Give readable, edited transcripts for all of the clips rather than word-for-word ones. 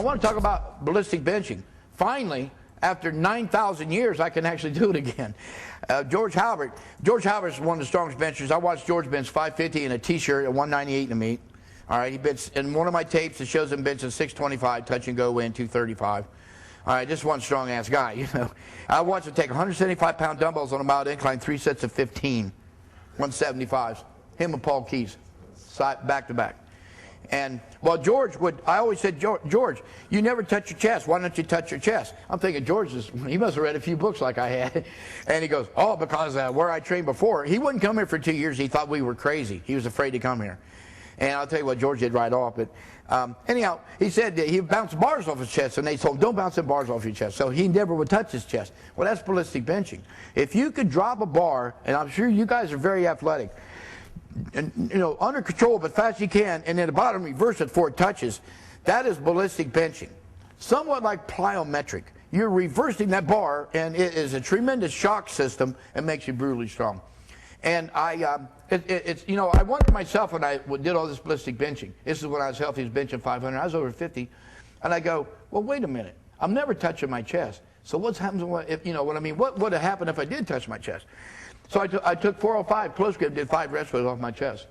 want to talk about ballistic benching. Finally, after 9,000 years, I can actually do it again. George Halbert is one of the strongest benchers. I watched George bench 550 in a t-shirt at 198 in the meet. All right, he benches in one of my tapes. It shows him benching 625, touch and go, win 235. All right, just one strong-ass guy, you know. I watched him take 175-pound dumbbells on a mild incline, 3 sets of 15, 175s. Him and Paul Keys, back to back. And well, I always said, George, you never touch your chest. Why don't you touch your chest? I'm thinking he must have read a few books like I had. And he goes, oh, because where I trained before, he wouldn't come here for 2 years. He thought we were crazy. He was afraid to come here. And I'll tell you what, George did right off. But anyhow, he said that he bounced bars off his chest, and they told him, don't bounce the bars off your chest. So he never would touch his chest. Well, that's ballistic benching. If you could drop a bar, and I'm sure you guys are very athletic, and you know, under control but fast you can, and then the bottom reverse it before it touches, that is ballistic benching. Somewhat like plyometric. You're reversing that bar, and it is a tremendous shock system and makes you brutally strong. And you know, I wondered myself when I did all this ballistic benching. This is when I was healthy, I was benching 500. I was over 50, and I go, well, wait a minute. I'm never touching my chest. So what's happened if, you know what I mean? What would have happened if I did touch my chest? So I took 405 close grip, did 5 reps off my chest.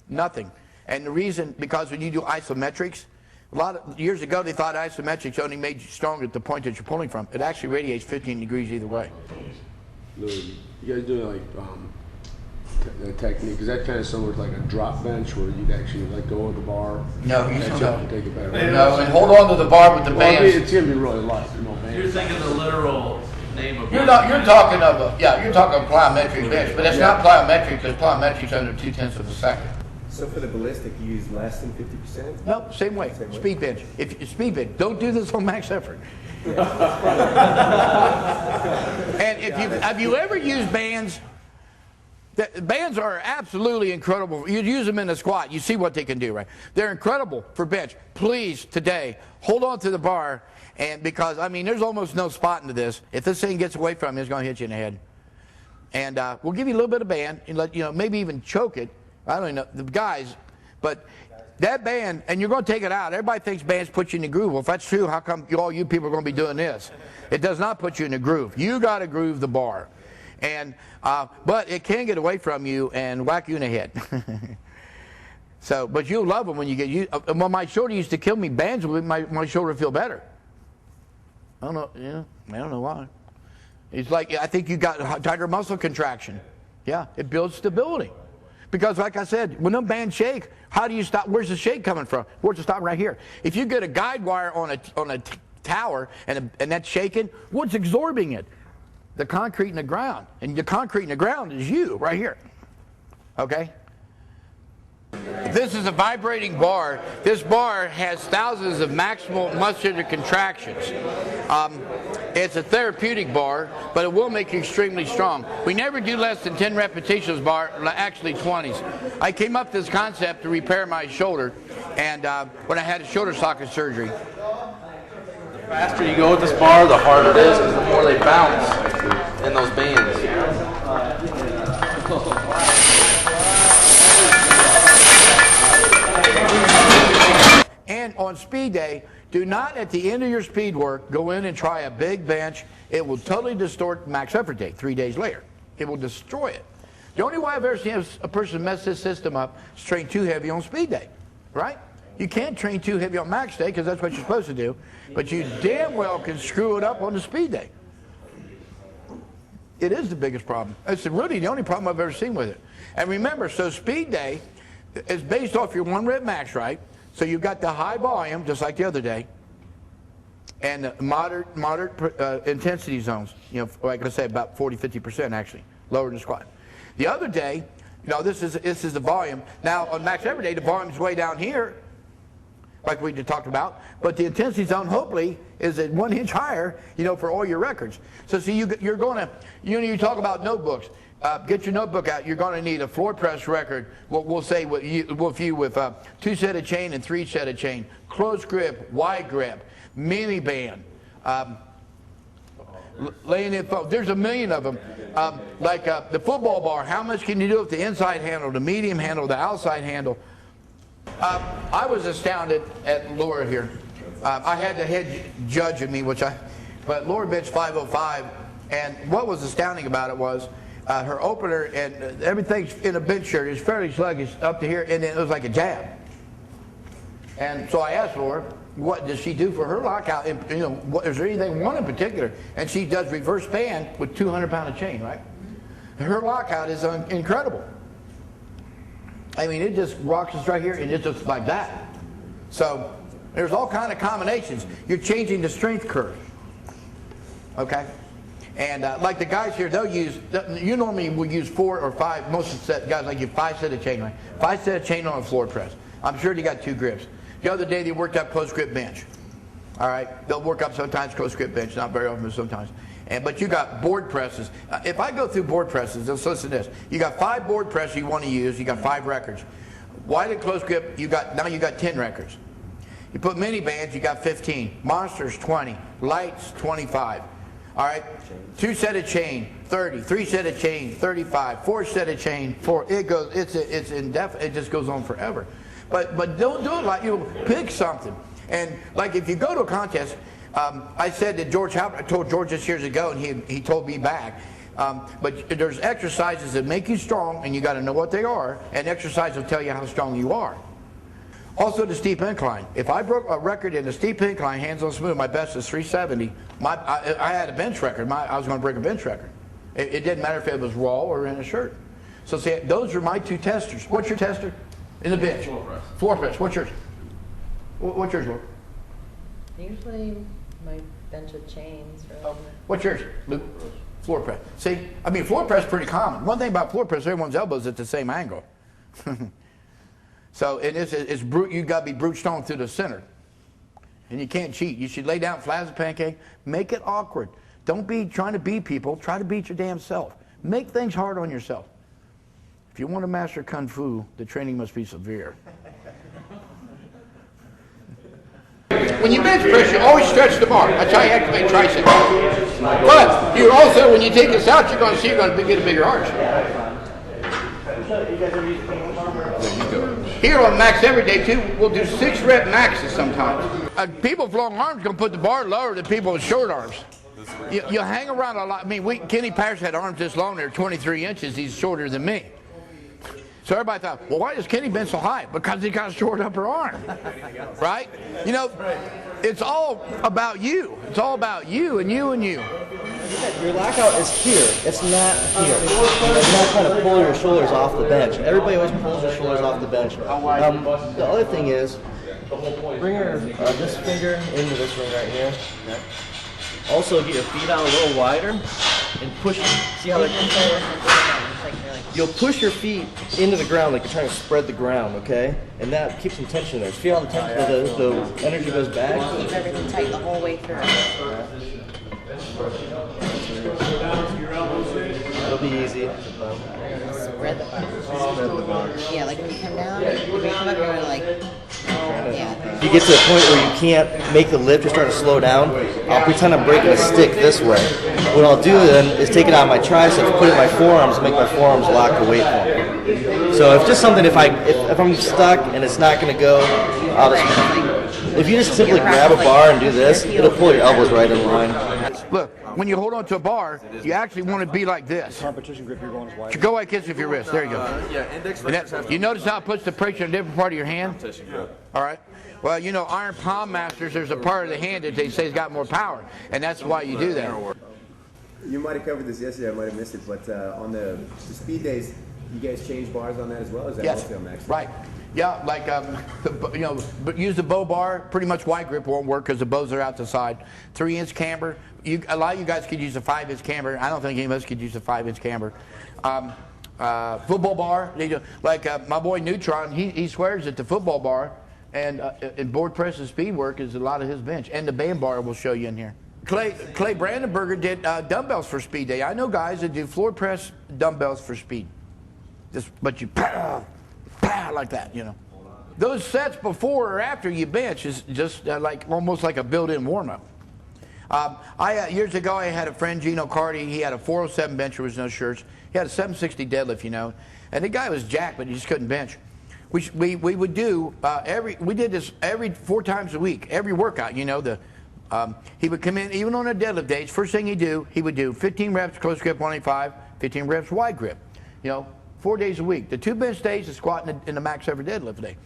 Nothing. And the reason, because when you do isometrics, a lot of years ago they thought isometrics only made you stronger at the point that you're pulling from. It actually radiates 15 degrees either way. Louie, you guys doing like the technique? Is that kind of similar to like a drop bench where you'd actually let go of the bar? No, take it back. No, and hold on to the bar with the bands. I mean, it's gonna be really light, you know, man. You're thinking the literal name of. You're talking of you're talking plyometric bench, but it's not plyometric because plyometric's under 0.2 of a second. So for the ballistic, you use less than 50%? Nope, same way. Speed bench. Speed bench. Don't do this on max effort. And have you ever used bands? Bands are absolutely incredible. You use them in a squat, you see what they can do, right? They're incredible for bench. Please, today, hold on to the bar, and because, I mean, there's almost no spot into this. If this thing gets away from you, it's going to hit you in the head. And we'll give you a little bit of band, and let you know, maybe even choke it. I don't even know, the guys, but that band, and you're going to take it out. Everybody thinks bands put you in the groove. Well, if that's true, how come all you people are going to be doing this? It does not put you in the groove. You got to groove the bar. And but it can get away from you and whack you in the head. So, but you'll love them when you get used. When my shoulder used to kill me, bands would make my shoulder feel better. I don't know. Yeah, I don't know why. It's like, I think you got tighter muscle contraction. Yeah, it builds stability. Because like I said, when them bands shake, how do you stop? Where's the shake coming from? Where's it stopping? Right here. If you get a guide wire on a tower and that's shaking, what's absorbing it? The concrete in the ground. And the concrete in the ground is you, right here. Okay? This is a vibrating bar. This bar has thousands of maximal muscular contractions. It's a therapeutic bar, but it will make you extremely strong. We never do less than 10 repetitions bar, actually 20s. I came up with this concept to repair my shoulder, and when I had a shoulder socket surgery. The faster you go with this bar, the harder it is, because the more they bounce in those bands. And on speed day, do not at the end of your speed work go in and try a big bench. It will totally distort max effort day 3 days later. It will destroy it. The only way I've ever seen a person mess this system up is train too heavy on speed day, right? You can't train too heavy on max day because that's what you're supposed to do, but you damn well can screw it up on the speed day. It is the biggest problem. It's really the only problem I've ever seen with it. And remember, so speed day is based off your 1 rep max, right? So you've got the high volume, just like the other day, and the moderate intensity zones. You know, like I say, about 40–50% actually, lower than the squat. The other day, you know, this is the volume. Now on max every day, the volume's way down here, like we just talked about. But the intensity zone, hopefully, is at 1 inch higher. You know, for all your records. So see, you're going to, you talk about notebooks. Get your notebook out. You're going to need a floor press record. We'll say with 2 set of chain and 3 set of chain, close grip, wide grip, mini band, laying in foam. There's a million of them. Like the football bar. How much can you do with the inside handle, the medium handle, the outside handle? I was astounded at Laura here. I had the head judge of me, but lower bench 505, and what was astounding about it was her opener and everything in a bench shirt is fairly sluggish up to here, and then it was like a jab. And so I asked her, what does she do for her lockout? And, you know, is there anything one in particular? And she does reverse span with 200-pound of chain, right? Her lockout is incredible. I mean, it just rocks us right here, and it's just like that. So there's all kind of combinations. You're changing the strength curve, okay? And like the guys here, they'll use, you normally will use 4 or 5, most guys like you 5 set of chain, right? 5 set of chain on a floor press. I'm sure you got 2 grips. The other day they worked up close grip bench. All right, they'll work up sometimes close grip bench, not very often, but sometimes. But you got board presses. If I go through board presses, let's listen to this. You got 5 board presses you want to use. You got 5 records. Wide and close grip, now you got 10 records. You put mini bands, you got 15. Monsters, 20. Lights, 25. All right, 2 set of chain, 30. 3 set of chain, 35. 4 set of chain, 4. It goes. It's indefinite. It just goes on forever. But don't do it like you pick something. And like if you go to a contest, I said to George Halbert, I told George this years ago, and he told me back. But there's exercises that make you strong, and you got to know what they are. And exercise will tell you how strong you are. Also, the steep incline. If I broke a record in the steep incline, hands on smooth, my best is 370. I had a bench record. I was going to break a bench record. It didn't matter if it was raw or in a shirt. So see, those are my 2 testers. What's your tester? In the bench. Floor press. Floor press. What's yours? What's yours, Luke? Usually my bench of chains. Really. What's yours, Luke? Floor press. See, I mean, floor press is pretty common. One thing about floor press, everyone's elbows at the same angle. So it's brute. You got to be brute strong through the center, and you can't cheat. You should lay down flat as a pancake. Make it awkward. Don't be trying to beat people. Try to beat your damn self. Make things hard on yourself. If you want to master Kung Fu, the training must be severe. When you bench press, you always stretch the bar. That's how you activate triceps. But you also, when you take this out, you're going to see get a bigger arch. Here on Max Every Day, too, we'll do 6 rep maxes sometimes. People with long arms going to put the bar lower than people with short arms. You hang around a lot. I mean, Kenny Parrish had arms this long. They're 23 inches. He's shorter than me. So everybody thought, well, why does Kenny bench so high? Because he got a short upper arm, right? You know, it's all about you. It's all about you and you and you. Your lockout is here. It's not here. It's not trying to pull your shoulders off the bench. Everybody always pulls their shoulders off the bench. The other thing is, bring this finger into this ring right here. Okay. Also, get your feet out a little wider and push. See how they're. You'll push your feet into the ground like you're trying to spread the ground, okay? And that keeps some tension there. See how the tension, the energy goes back? Keeps everything tight the whole way through. It'll be easy. Spread the bar. Yeah, like when you come down, when you come up, you're like, yeah. If you get to the point where you can't make the lift, you're starting to slow down, I'll pretend I'm breaking a stick this way. What I'll do then is take it out of my triceps, put it in my forearms, and make my forearms lock the weight for me. So if just something, if I'm stuck and it's not going to go, I'll just, if you just simply grab a bar and do this, it'll pull your elbows right in line. Look, when you hold on to a bar, you actually want to be like this. Competition grip, you're going as wide. Go like this with your wrist. There you go. Yeah, index You notice how it puts the pressure in a different part of your hand? All right. Well, you know, Iron Palm Masters, there's a part of the hand that they say has got more power, and that's why you do that. You might have covered this yesterday, I might have missed it, but on the speed days, you guys change bars on that as well? Is that Yes, mostly on Max? right. Yeah, like, you know, use the bow bar. Pretty much wide grip won't work because the bows are out the side. 3-inch camber. A lot of you guys could use a 5-inch camber. I don't think any of us could use a 5-inch camber. Football bar. Like my boy Neutron, he swears that the football bar and board press and speed work is a lot of his bench. And the band bar we'll show you in here. Clay Brandenburger did dumbbells for speed day. I know guys that do floor press dumbbells for speed. But you pow, pow, like that, you know. Those sets before or after you bench is just like almost like a built-in warm-up. Years ago, I had a friend, Gino Cardi. He had a 407 bench with no shirts. He had a 760 deadlift, you know. And the guy was jacked, but he just couldn't bench. we would do we did this every 4 times a week, every workout. You know, he would come in even on a deadlift days. First thing he would do 15 reps close grip 185, 15 reps wide grip. You know, 4 days a week. The 2 bench days, the squat and the max ever deadlift day.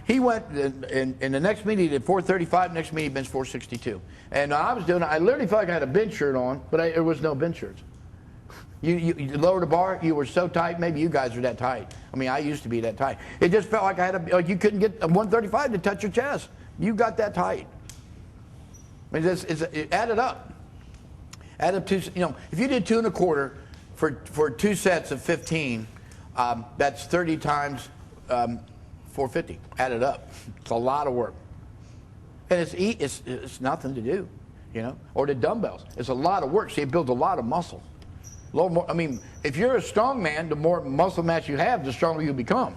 He went in the next meeting he did 435. Next meeting he benched 462. And I was doing it. I literally felt like I had a bench shirt on, but there was no bench shirts. You lower the bar, you were so tight. Maybe you guys are that tight. I mean, I used to be that tight. It just felt like like you couldn't get a 135 to touch your chest. You got that tight. I mean, it added up. Add up if you did 2 1/4 for 2 sets of 15, that's 30 times 450. Added up. It's a lot of work. And it's nothing to do, you know. Or the dumbbells. It's a lot of work. See, it builds a lot of muscle. I mean, if you're a strong man, the more muscle mass you have, the stronger you become.